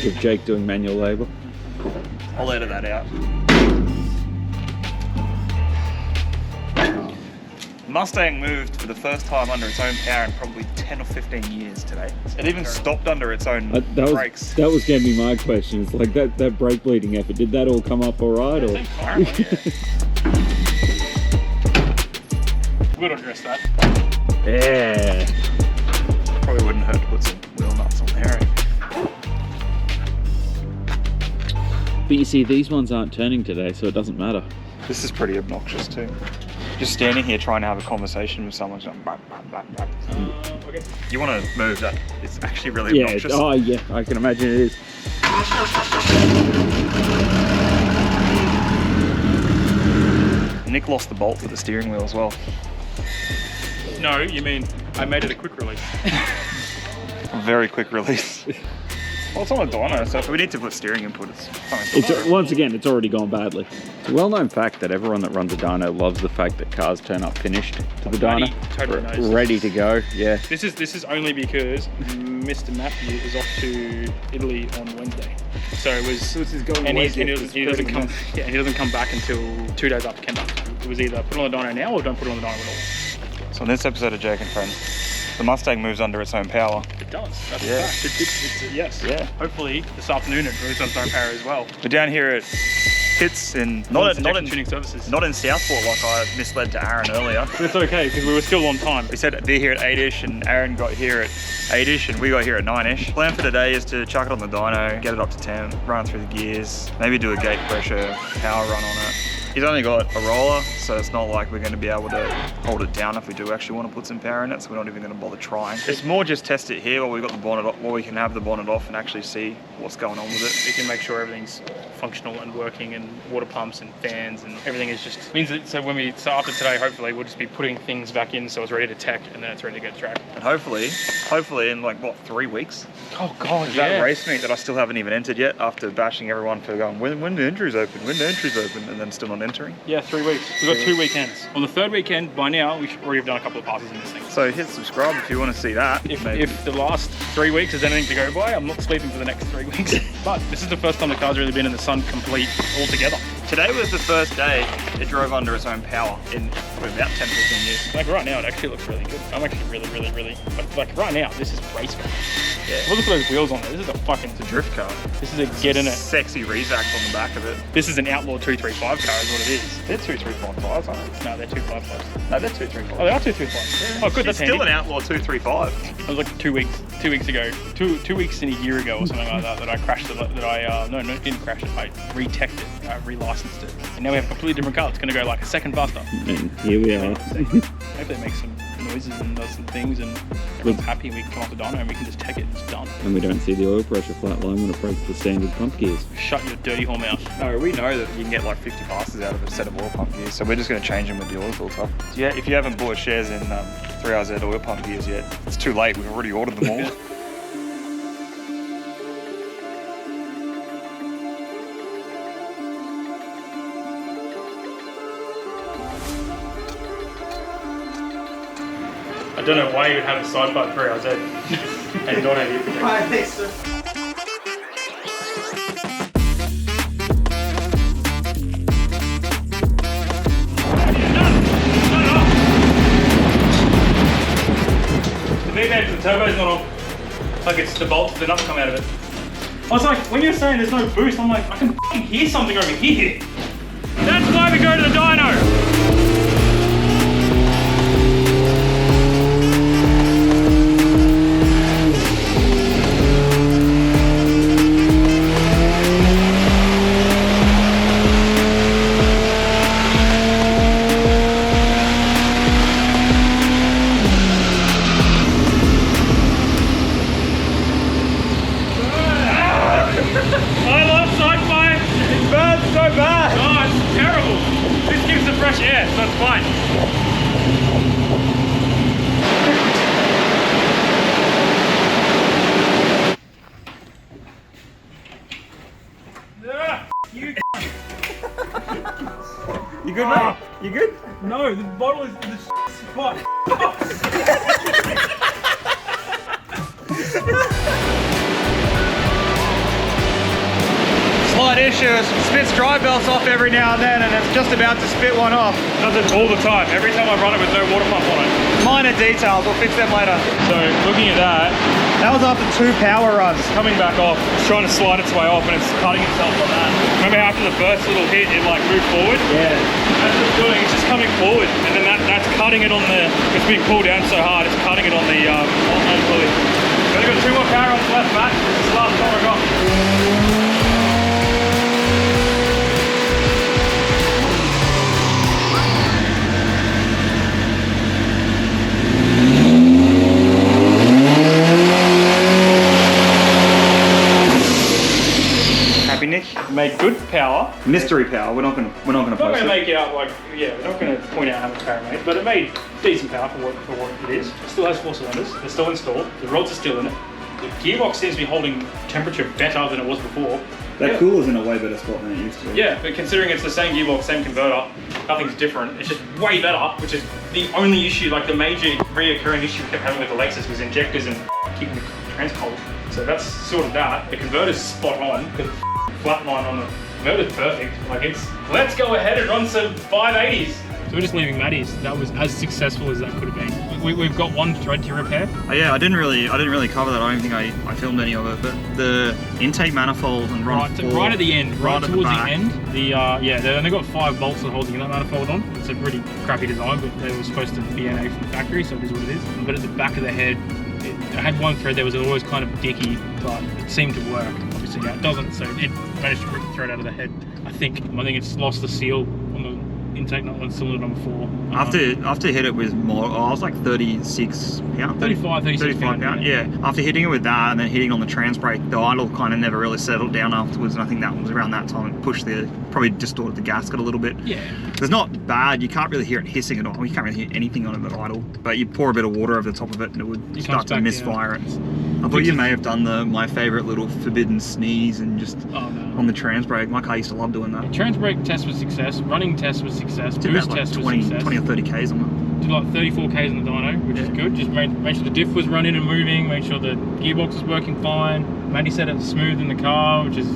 footage of Jake doing manual labour. I'll edit that out. Mustang moved for the first time under its own power in probably 10 or 15 years today. It even stopped under its own brakes. That was going to be my question. It's like that brake bleeding effort, did that all come up all right? Or? We'll address that. Yeah. Probably wouldn't hurt to put some wheel nuts on there. But you see, these ones aren't turning today, so it doesn't matter. This is pretty obnoxious too. Just standing here trying to have a conversation with someone. Going, bah, bah, bah, bah. Okay. You want to move that? It's actually really obnoxious. Oh yeah, I can imagine it is. Nick lost the bolt to the steering wheel as well. No, you mean I made it a quick release. A very quick release. Well, it's on a dyno, so if we need to put steering input, Once again, it's already gone badly. It's a well-known fact that everyone that runs a dyno loves the fact that cars turn up finished to the dyno. Matty totally knows. Ready to go, yeah. This is only because Mr. Matthew is off to Italy on Wednesday. So it was, and he doesn't come. Yeah, he doesn't come back until 2 days after Kenda. It was either put it on the dyno now or don't put it on the dyno at all. So in this episode of Jake and Friends, the Mustang moves under its own power. It does. That's a fact. It's yes. Yeah. Hopefully this afternoon it moves on its own power as well. We're down here at Hits in not in tuning services. Not in Southport like I misled to Aaron earlier. It's okay because we were still on time. We said be here at 8ish and Aaron got here at 8ish and we got here at 9ish. Plan for today is to chuck it on the dyno, get it up to 10, run through the gears, maybe do a gate pressure power run on it. He's only got a roller, so it's not like we're going to be able to hold it down if we do actually want to put some power in it, so we're not even going to bother trying. It's more just test it here while we've got the bonnet off, while we can have the bonnet off and actually see what's going on with it. We can make sure everything's functional and working, and water pumps and fans and everything is just means that so after today, hopefully we'll just be putting things back in so it's ready to tech and then it's ready to go to track. And hopefully in like what, 3 weeks? Oh god, yeah. That race meet that I still haven't even entered yet after bashing everyone for going when the entry's open, and then still not entering. Yeah, 3 weeks. We've got 2 weekends. On the third weekend, by now, we should already have done a couple of passes in this thing. So hit subscribe if you want to see that. If the last 3 weeks is anything to go by, I'm not sleeping for the next 3 weeks. But this is the first time the car's really been in the sun complete altogether. Today was the first day it drove under its own power in probably about 10 15 years. Like right now, it actually looks really good. I'm actually really, like right now, this is race car. Yeah. Look at those wheels on there. This is a drift car. This is a get in it. Sexy Rezac on the back of it. This is an Outlaw 235 car is what it is. They're 2355s, aren't they? No, they're 255s. No, they're 235s. Oh, they are 235s. Yeah. Oh, good, that's still handy. An Outlaw 235. It was like 2 weeks ago, two weeks and a year ago or something like that I crashed it, didn't crash it, I re-teched it, I re-licensed it. And now we have a completely different car. It's going to go like a second faster. And here we are. Hopefully it makes some noises and does some things and everyone's happy and we can come off the dyno and we can just tech it and it's done. And we don't see the oil pressure flatline when it breaks the standard pump gears. Shut your dirty whore mouth. No, we know that you can get like 50 fasters out of a set of oil pump gears, so we're just going to change them with the oil filter. Yeah, if you haven't bought shares in 3RZ oil pump gears yet, it's too late. We've already ordered them all. I don't know why you would have a sidebar 3RZ and not have you. I think so. The V-band for the turbo's not on. Like it's the bolts that don't come out of it. I was like, when you're saying there's no boost, I'm like, I can f***ing hear something over here. That's why we go to the dyno. Yeah, so it's fine. You good, mate? You good? No, the bottle is the spot. issue is it spits dry belts off every now and then, and it's just about to spit one off. Does it all the time. Every time I run it with no water pump on it. Minor details, we'll fix them later. So looking at that, That was after 2 power runs. coming back off, it's trying to slide its way off and it's cutting itself on that. Remember after the first little hit, it like moved forward? Yeah. That's what it's doing, it's just coming forward. And then that's cutting it on the, it's being pulled down so hard, it's cutting it on the pulley. So we've got 2 more power runs left, Matt. This is the last one I got. Happy, Nick? Make good power. Mystery power. We're not gonna Not post going to it. make it out like, yeah, we're not going to point out how much power it made, but it made decent power for what it is. It still has 4 cylinders, they're still installed, the rods are still in it. The gearbox seems to be holding temperature better than it was before. That cooler's in a way better spot than it used to be. Yeah, but considering it's the same gearbox, same converter, nothing's different. It's just way better, which is the only issue, like the major reoccurring issue we kept having with the Lexus was injectors and keeping the trans cold. So that's sort of that. The converter's spot on, because the flat line on the converter's perfect. Like it's, let's go ahead and run some 580s. So we're just leaving Matty's. That was as successful as that could have been. We've got 1 thread to repair. Oh, yeah, I didn't really cover that. I don't think I filmed any of it. But the intake manifold and Right at the end, right towards the end. They only got 5 bolts that hold the inlet manifold on. It's a pretty crappy design, but they were supposed to be NA from the factory, so it is what it is. But at the back of the head, it had 1 thread that was always kind of dicky, but it seemed to work. Obviously, now it doesn't, so it managed to rip the thread out of the head. I think it's lost the seal on the intake nut on cylinder number 4. After I hit it with more, I was like 36 pound, 36 pound. Yeah. After hitting it with that and then hitting it on the trans brake, the idle kind of never really settled down afterwards. And I think that was around that time it pushed probably distorted the gasket a little bit. Yeah. So it's not bad. You can't really hear it hissing at all. You can't really hear anything on it at idle. But you pour a bit of water over the top of it and it would start to misfire it. I thought you may have done my favourite little forbidden sneeze and just on the trans brake. My car used to love doing that. Trans brake test was success. Running test was success. Boost like test 20, was success. 20 or 30 Ks on that. Did like 34 Ks on the dyno, which is good. Just made sure the diff was running and moving, made sure the gearbox was working fine. Matty said it was smooth in the car, which is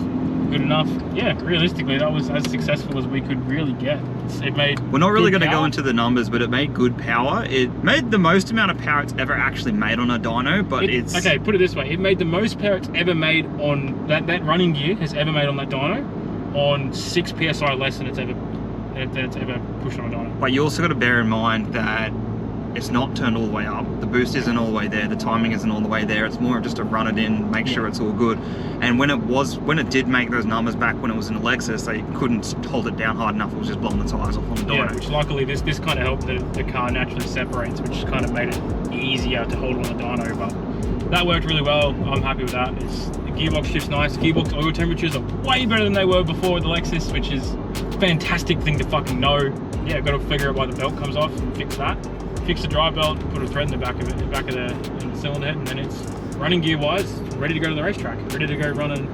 good enough. Yeah, realistically, that was as successful as we could really get. It made We're not really good going to power. go into the numbers, but it made good power. It made the most amount of power it's ever actually made on a dyno, but it's... Okay, put it this way. It made the most power it's ever made on... That running gear has ever made on that dyno on 6 PSI less than it's ever pushed on a dyno. But you also got to bear in mind that it's not turned all the way up. The boost isn't all the way there. The timing isn't all the way there. It's more of just to run it in, make sure it's all good. And when it did make those numbers back when it was in a Lexus, they couldn't hold it down hard enough. It was just blowing the tires off on the dyno. Yeah, which luckily this kind of helped the car naturally separates, which kind of made it easier to hold on the dyno. But that worked really well. I'm happy with that. The gearbox shift's nice. Gearbox oil temperatures are way better than they were before with the Lexus, which is a fantastic thing to fucking know. Yeah, got to figure out why the belt comes off and fix that. Fix the dry belt, put a thread in the back of it, in the cylinder head, and then it's running gear wise, ready to go to the racetrack, ready to go running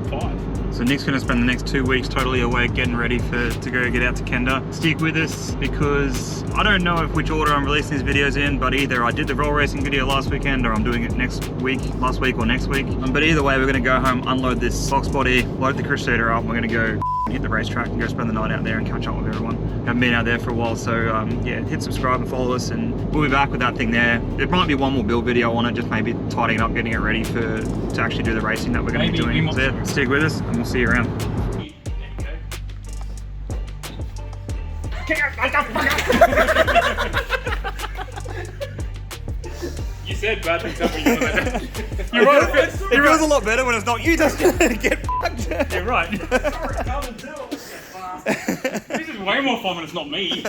5. So Nick's going to spend the next 2 weeks totally awake getting ready to go get out to Kenda. Stick with us because I don't know which order I'm releasing these videos in, but either I did the roll racing video last weekend or I'm doing it last week or next week. But either way, we're going to go home, unload this Foxbody, load the Crusader up, and we're going to go hit the racetrack and go spend the night out there and catch up with everyone. Haven't been out there for a while, so yeah, hit subscribe and follow us and we'll be back with that thing there. There might be one more build video on it, just maybe tidying up, getting it ready to actually do the racing that we're going to be doing. So yeah, stick with us and we'll see you around. You said bad things up when you were there. You're right. It feels a lot better when it's not you just get fucked. You're right. This is way more fun when it's not me.